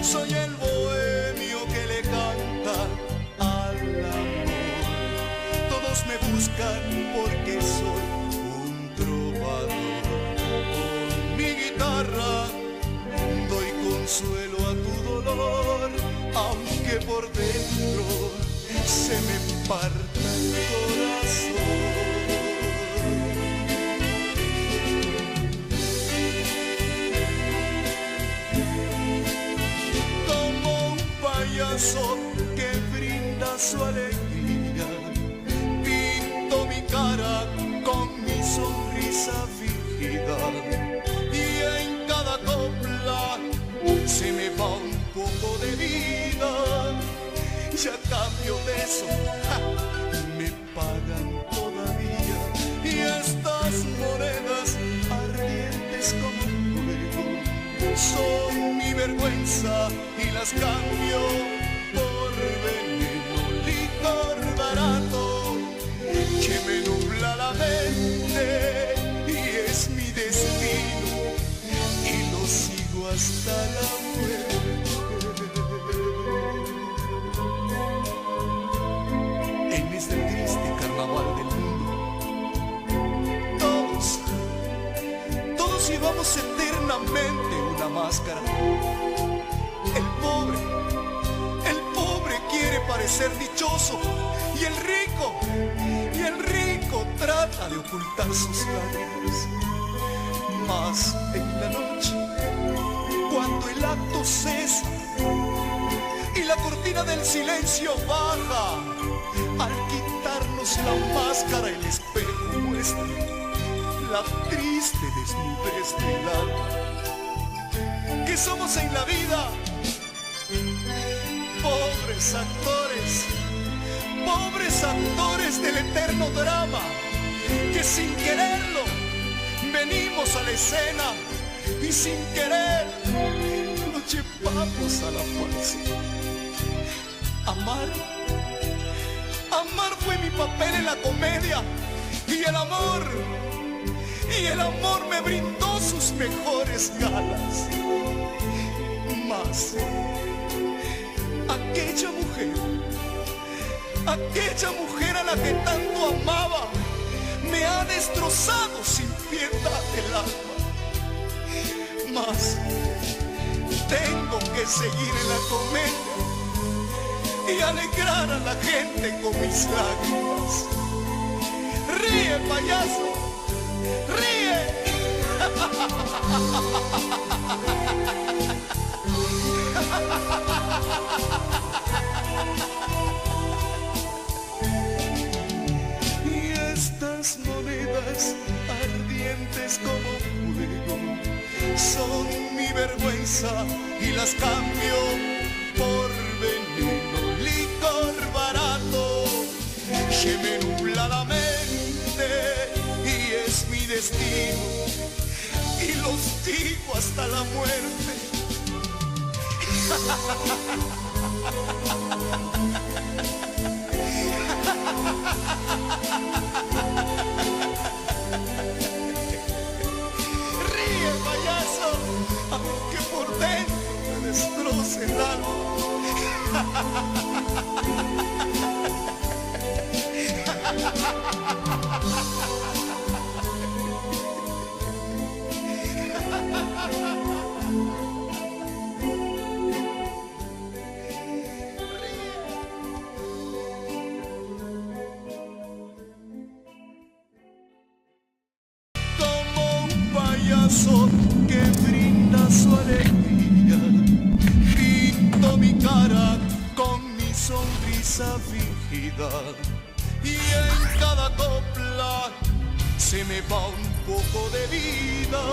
Soy el bohemio que le canta al amor. Todos me buscan porque soy un trovador. Con mi guitarra doy consuelo a tu dolor, aunque por dentro se me parta el corazón. Que brinda su alegría, pinto mi cara con mi sonrisa fingida, y en cada copla se me va un poco de vida, y a cambio de eso me pagan todavía, y estas monedas ardientes como fuego son mi vergüenza y las cambio por veneno, licor barato que me nubla la mente, y es mi destino y lo sigo hasta la muerte. En este triste carnaval del mundo, todos llevamos eternamente una máscara. El pobre quiere parecer dichoso, y el rico trata de ocultar sus lágrimas. Mas en la noche, cuando el acto cesa y la cortina del silencio baja, al quitarnos la máscara el espejo muestra la triste desnudez del alma que somos en la vida. Pobres actores del eterno drama, que sin quererlo venimos a la escena y sin querer nos llevamos a la falsa. Amar fue mi papel en la comedia, y el amor me brindó sus mejores galas. Mas aquella mujer a la que tanto amaba, me ha destrozado sin piedad el alma. Mas tengo que seguir en la comedia y alegrar a la gente con mis lágrimas. Ríe, payaso, ríe. Y estas monedas ardientes como fuego son mi vergüenza, y las cambio por veneno, licor barato que me nubla la mente, y es mi destino y los digo hasta la muerte. Ríe, payaso, aunque por dentro me destroce el alma. Que brinda su alegría, pinto mi cara con mi sonrisa fingida, y en cada copla se me va un poco de vida.